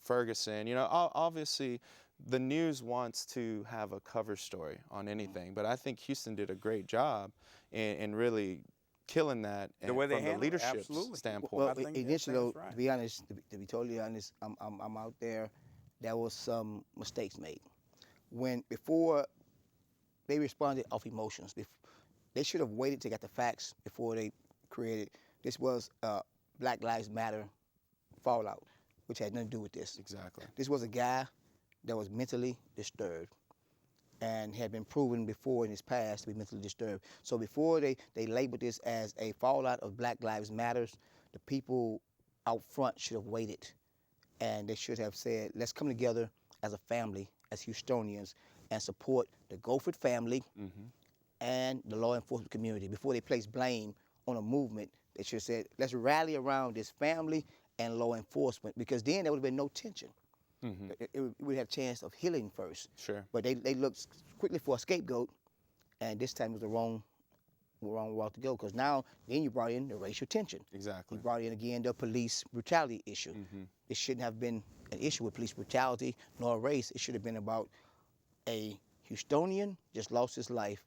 Ferguson. You know, obviously the news wants to have a cover story on anything, but I think Houston did a great job in really killing that The way they from the handled it, leadership absolutely. standpoint. Well, I think initially, though, that's right. to be honest, to be totally honest, I'm out there. There was some mistakes made before they responded off emotions. They should have waited to get the facts before they created. This was Black Lives Matter fallout, which had nothing to do with this. Exactly. This was a guy that was mentally disturbed and had been proven before in his past to be mentally disturbed. So before they labeled this as a fallout of Black Lives Matters, the people out front should have waited, and they should have said, let's come together as a family, as Houstonians, and support the Gofford family and the law enforcement community. Before they place blame on a movement, they should have said, let's rally around this family and law enforcement, because then there would have been no tension. It would have a chance of healing first. Sure. But they looked quickly for a scapegoat, and this time was the wrong route to go, because now then you brought in the racial tension. Exactly. You brought in again the police brutality issue. It shouldn't have been an issue with police brutality nor race. It should have been about a Houstonian just lost his life.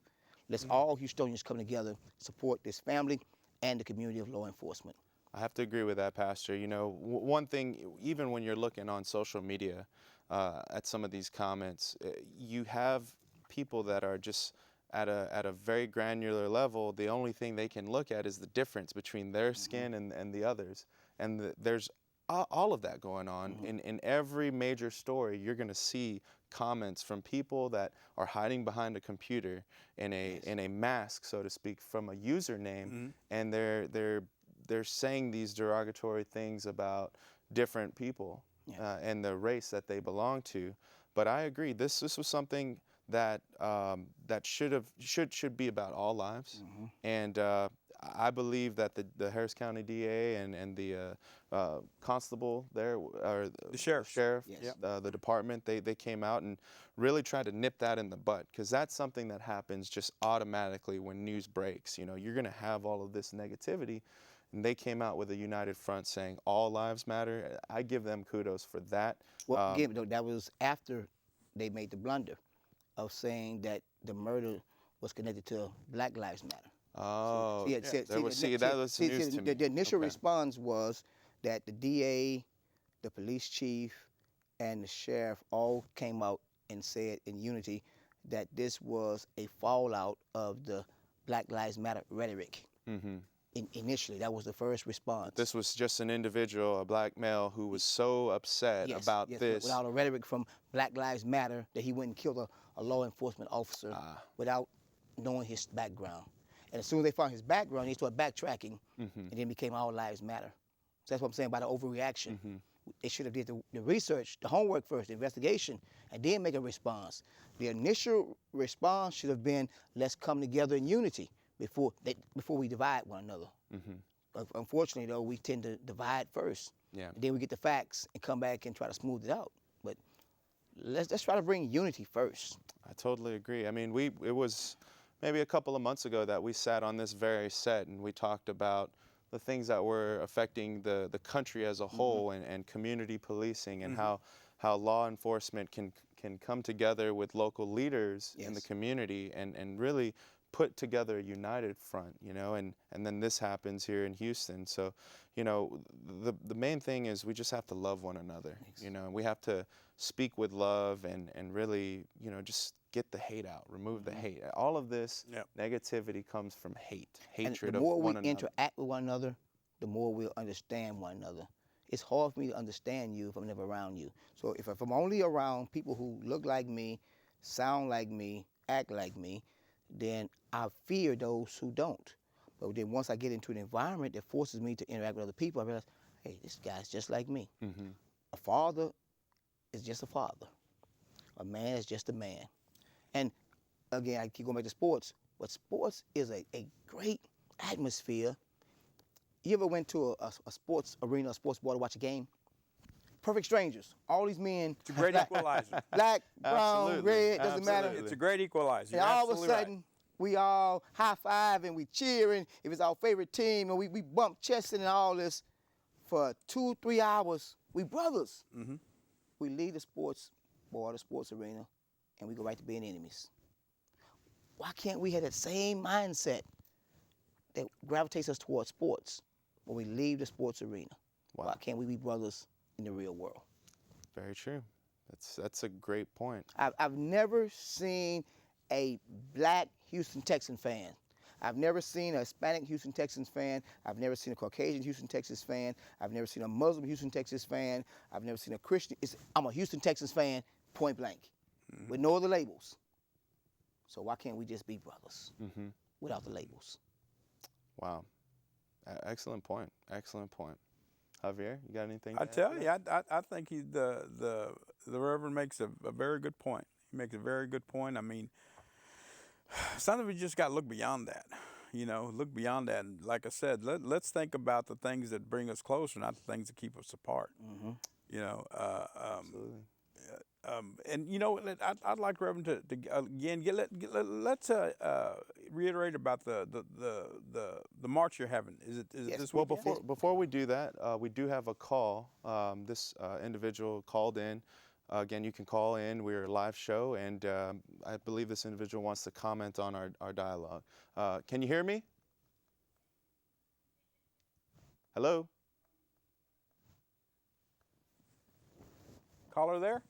Let's all Houstonians come together, support this family and the community of law enforcement. I have to agree with that, Pastor. You know, one thing, even when you're looking on social media at some of these comments, you have people that are just at a very granular level. The only thing they can look at is the difference between their skin and the others. And there's all of that going on. In every major story, you're going to see comments from people that are hiding behind a computer in a mask, so to speak, from a username, and they're saying these derogatory things about different people and the race that they belong to. But I agree, this was something that that should be about all lives, and I believe that the Harris County DA and the constable there, or The sheriff. Yes. the department, they came out and really tried to nip that in the butt, because that's something that happens just automatically when news breaks. You know, you're going to have all of this negativity, and they came out with a united front saying all lives matter. I give them kudos for that. Well, again, though, that was after they made the blunder of saying that the murder was connected to Black Lives Matter. Oh, that was news to me. The initial Okay. response was that the DA, the police chief, and the sheriff all came out and said in unity that this was a fallout of the Black Lives Matter rhetoric. Initially, that was the first response. This was just an individual, a black male, who was so upset about this. Without a rhetoric from Black Lives Matter that he went and killed a law enforcement officer without knowing his background. And as soon as they found his background, they started backtracking, and then became All Lives Matter. So that's what I'm saying about the overreaction. They should have did the research, the homework first, the investigation, and then make a response. The initial response should have been, let's come together in unity before we divide one another. Unfortunately, though, we tend to divide first. Yeah. And then we get the facts and come back and try to smooth it out. But let's try to bring unity first. I totally agree. I mean, it was maybe a couple of months ago that we sat on this very set and we talked about the things that were affecting the country as a whole, and community policing, and how law enforcement can come together with local leaders in the community and really put together a united front, you know, and then this happens here in Houston. So, you know, the main thing is we just have to love one another, you know, and we have to speak with love and really, you know, just get the hate out, remove the hate. All of this negativity comes from hatred and the of more one we another. interact with one another, the more we'll understand one another. It's hard for me to understand you if I'm never around you. So if I'm only around people who look like me, sound like me, act like me, then I fear those who don't. But then once I get into an environment that forces me to interact with other people, I realize, hey, this guy's just like me. A father is just a father. A man is just a man. And again, I keep going back to sports, but sports is a great atmosphere. You ever went to a sports arena, a sports bar to watch a game? Perfect strangers. All these men. It's a great equalizer. Black, brown, Absolutely. red, doesn't matter. Absolutely. It's a great equalizer. And You're all of a absolutely right. sudden, we all high five and we cheering if it's our favorite team, and we bump chesting and all this for 2-3 hours. We brothers. We leave the sports bar, the sports arena, and we go right to being enemies. Why can't we have that same mindset that gravitates us towards sports when we leave the sports arena? Wow. Why can't we be brothers in the real world? Very true. That's a great point. I've never seen a black Houston Texan fan. I've never seen a Hispanic Houston Texans fan. I've never seen a Caucasian Houston Texans fan. I've never seen a Muslim Houston Texans fan. I've never seen a Christian. I'm a Houston Texans fan, point blank, with no other labels. So why can't we just be brothers without the labels? Wow. Excellent point. Excellent point. Javier, you got anything? I tell you, I think the Reverend makes a very good point. He makes a very good point. I mean, sometimes we just got to look beyond that. You know, look beyond that. And like I said, let's think about the things that bring us closer, not the things that keep us apart. You know, Absolutely. and you know, I'd like Reverend to again let's reiterate about the march you're having. Is it Yes. this Well, weekend? before we do that, we do have a call. This individual called in. Again, you can call in. We're a live show, and I believe this individual wants to comment on our dialogue. Can you hear me? Hello? Caller there?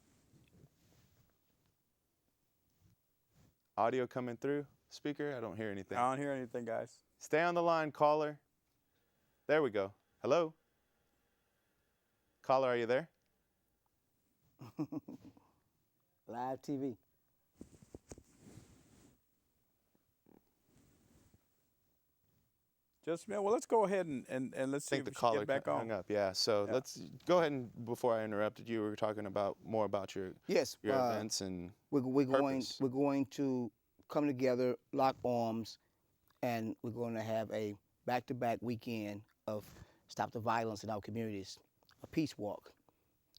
Audio coming through? Speaker? I don't hear anything. I don't hear anything, guys. Stay on the line, caller. There we go. Hello? Caller, are you there? Live TV. Just well, let's go ahead and let's I see think if the we should caller get back on. hung up. Yeah. So Yeah. let's go ahead and before I interrupted you, we were talking about more about your Yes. events and We're purpose. going to come together, lock arms, and we're going to have a back-to-back weekend of stop the violence in our communities, a peace walk.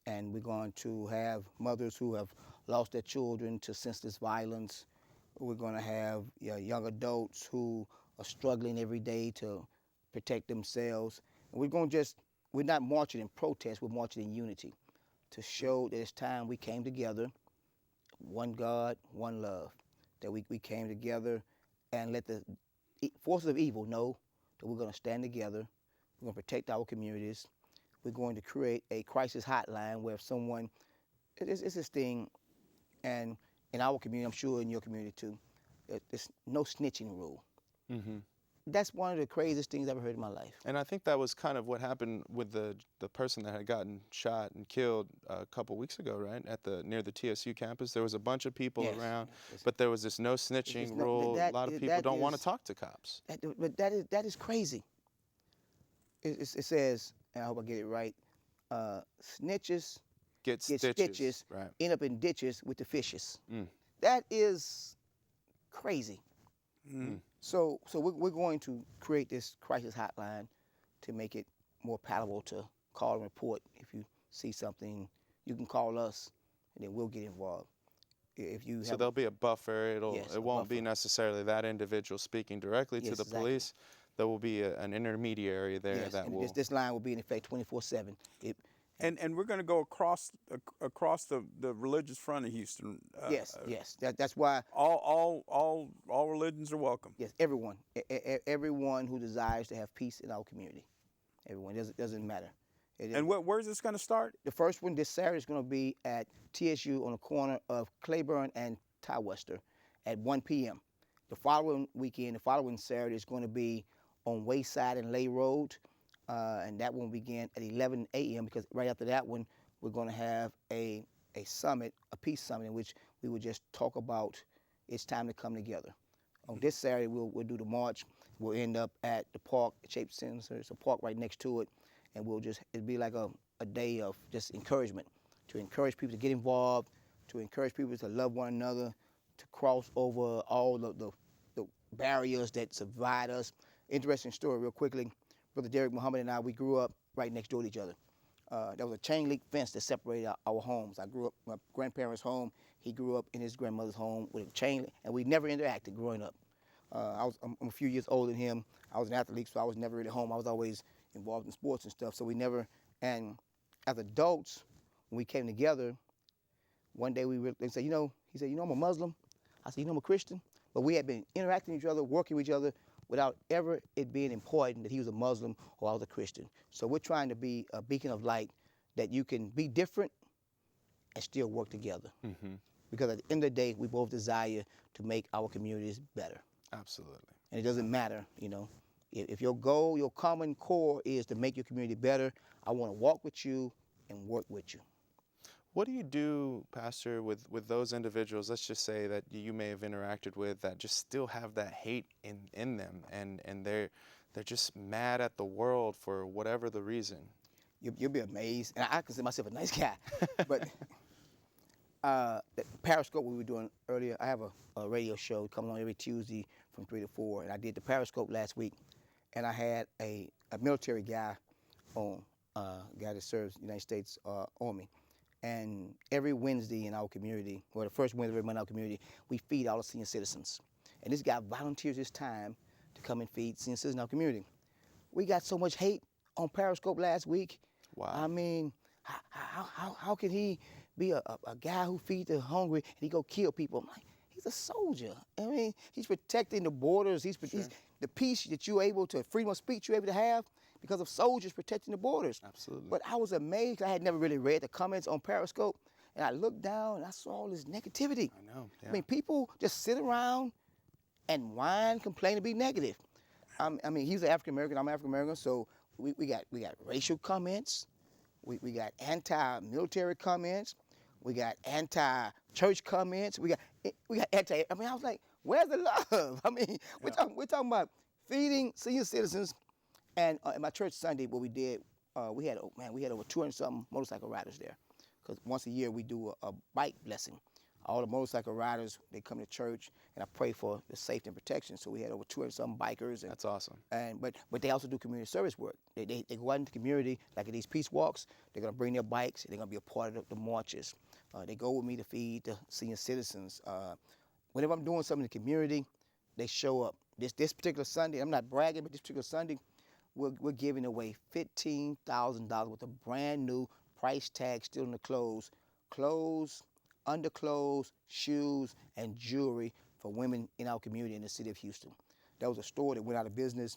And we're going to have mothers who have lost their children to senseless violence. We're going to have young adults who are struggling every day to protect themselves. And we're not marching in protest, we're marching in unity to show that it's time we came together, one God, one love, that we came together and let the forces of evil know that we're going to stand together, we're going to protect our communities, we're going to create a crisis hotline where if someone, it's this thing, and in our community, I'm sure in your community too, there's no snitching rule. Mm-hmm. That's one of the craziest things I've ever heard in my life. And I think that was kind of what happened with the person that had gotten shot and killed a couple weeks ago, right? Near the TSU campus, there was a bunch of people Yes. around, Yes. but there was this no snitching rule. A lot of people don't want to talk to cops. But that is crazy. It says, and I hope I get it right, snitches Get get stitches. stitches, Right. end up in ditches with the fishes. Mm. That is crazy. Mm. So we're going to create this crisis hotline to make it more palatable to call and report. If you see something, you can call us, and then we'll get involved. If you So have, there'll be a buffer. Yes, It a won't be buffer. necessarily that individual speaking directly to Yes, the exactly. police. There will be an intermediary there yes, that and will. this line will be in effect 24/7. And we're going to go across the religious front of Houston. Yes. That's why. All religions are welcome. Yes, everyone, everyone who desires to have peace in our community, everyone. Doesn't matter. And where's this going to start? The first one this Saturday is going to be at TSU on the corner of Claiborne and Tywester at 1 p.m. The following weekend, the following Saturday is going to be on Wayside and Lay Road, and that one will begin at 11 a.m. because right after that one, we're going to have a summit, a peace summit, in which we will just talk about it's time to come together. On this Saturday, we'll do the march. We'll end up at the park, Shape Center. It's a park right next to it, and it'll be like a day of just encouragement, to encourage people to get involved, to encourage people to love one another, to cross over all the barriers that divide us. Interesting story, real quickly. Brother Derek Muhammad and I, we grew up right next door to each other. There was a chain link fence that separated our homes. I grew up in my grandparents' home. He grew up in his grandmother's home with a chain link, and we never interacted growing up. I'm a few years older than him. I was an athlete, so I was never really home. I was always involved in sports and stuff, so we never, and as adults, when we came together, one day they said, he said, I'm a Muslim. I said, I'm a Christian. But we had been interacting with each other, working with each other, without ever it being important that he was a Muslim or I was a Christian. So we're trying to be a beacon of light that you can be different and still work together. Mm-hmm. Because at the end of the day, we both desire to make our communities better. Absolutely. And it doesn't matter, if your goal, your common core is to make your community better, I want to walk with you and work with you. What do you do, Pastor, with those individuals, let's just say that you may have interacted with, that just still have that hate in them, and they're just mad at the world for whatever the reason? You'll be amazed. And I consider myself a nice guy. But the Periscope we were doing earlier, I have a radio show coming on every Tuesday from 3 to 4. And I did the Periscope last week. And I had a military guy on, a guy that serves the United States Army. And every Wednesday in our community, or the first Wednesday of every month in our community, we feed all the senior citizens. And this guy volunteers his time to come and feed senior citizens in our community. We got so much hate on Periscope last week. Wow. I mean, how can he be a guy who feeds the hungry and he go kill people? I'm like, he's a soldier. I mean, he's protecting the borders. He's the peace that you're able to, freedom of speech you're able to have because of soldiers protecting the borders. Absolutely. But I was amazed. I had never really read the comments on Periscope. And I looked down and I saw all this negativity. I know. Yeah. I mean, people just sit around and whine, complain, and be negative. I mean, he's an African American. I'm African American, so we got racial comments. We got anti-military comments. We got anti-church comments. We got anti. I mean, I was like, where's the love? I mean, we're talking about feeding senior citizens, and at my church Sunday, what we did, we had over 200-something motorcycle riders there, because once a year we do a bike blessing. All the motorcycle riders, they come to church, and I pray for the safety and protection. So we had over 200-something bikers. And, That's awesome. But they also do community service work. They go out into the community, like at these peace walks. They're gonna bring their bikes. They're gonna be a part of the marches. They go with me to feed the senior citizens. Whenever I'm doing something in the community, they show up. This particular Sunday, I'm not bragging, but this particular Sunday, we're giving away $15,000 worth of brand new price tag still in the clothes, underclothes, shoes, and jewelry for women in our community in the city of Houston. That was a store that went out of business,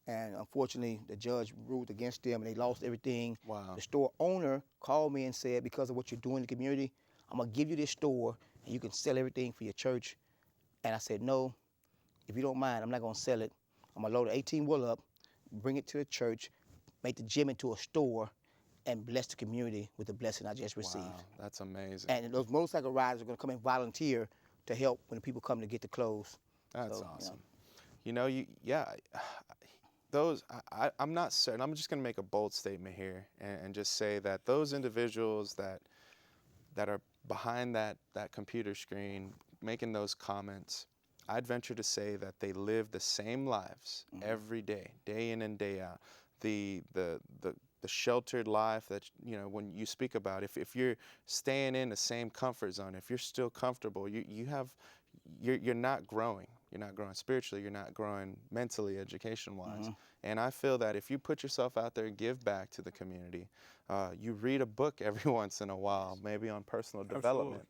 and unfortunately, the judge ruled against them, and they lost everything. Wow. The store owner called me and said, because of what you're doing in the community, I'm gonna give you this store, and you can sell everything for your church. And I said, no, if you don't mind, I'm not gonna sell it. I'm gonna load an 18-wheeler up, bring it to the church, make the gym into a store, and bless the community with the blessing I just received. Wow, that's amazing. And those motorcycle riders are going to come and volunteer to help when the people come to get the clothes. That's So, awesome. I'm not certain. I'm just going to make a bold statement here and just say that those individuals that are behind that computer screen making those comments, I'd venture to say that they live the same lives every day in and day out. The sheltered life that, when you speak about, if you're staying in the same comfort zone, if you're still comfortable, you're not growing. You're not growing spiritually. You're not growing mentally, education-wise. And I feel that if you put yourself out there and give back to the community, you read a book every once in a while, maybe on personal development,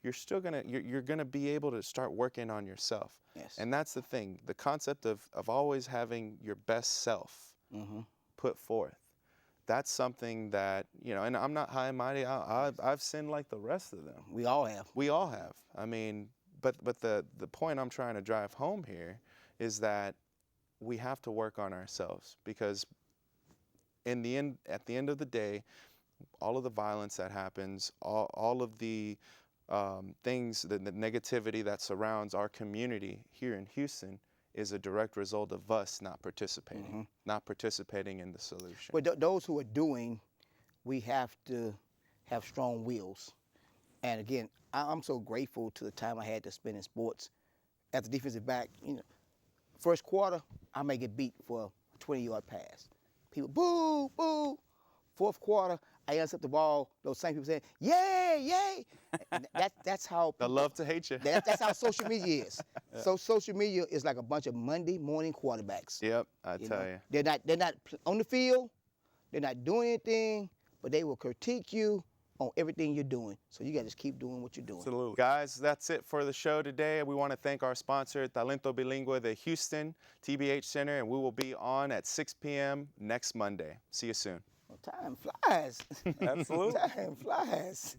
you're gonna be able to start working on yourself. Yes. And that's the thing, the concept of always having your best self put forth. That's something that, and I'm not high and mighty. I've sinned like the rest of them. We all have. We all have. I mean, but the point I'm trying to drive home here is that we have to work on ourselves, because at the end of the day, all of the violence that happens, all of the things, the negativity that surrounds our community here in Houston is a direct result of us not participating in the solution. But those who are doing, we have to have strong wills. And again, I'm so grateful to the time I had to spend in sports. As a defensive back, first quarter, I may get beat for a 20-yard pass. People, boo, boo. Fourth quarter, I intercept the ball. Those same people saying, yay, yay. And that's how I love to hate you. That's how social media is. So social media is like a bunch of Monday morning quarterbacks. Yep, I tell you. They're not on the field. They're not doing anything, but they will critique you on everything you're doing. So you got to just keep doing what you're doing. Absolutely. Guys, that's it for the show today. We want to thank our sponsor, Talento Bilingüe, the Houston TBH Center, and we will be on at 6 p.m. next Monday. See you soon. Well, time flies. Absolutely. Time flies.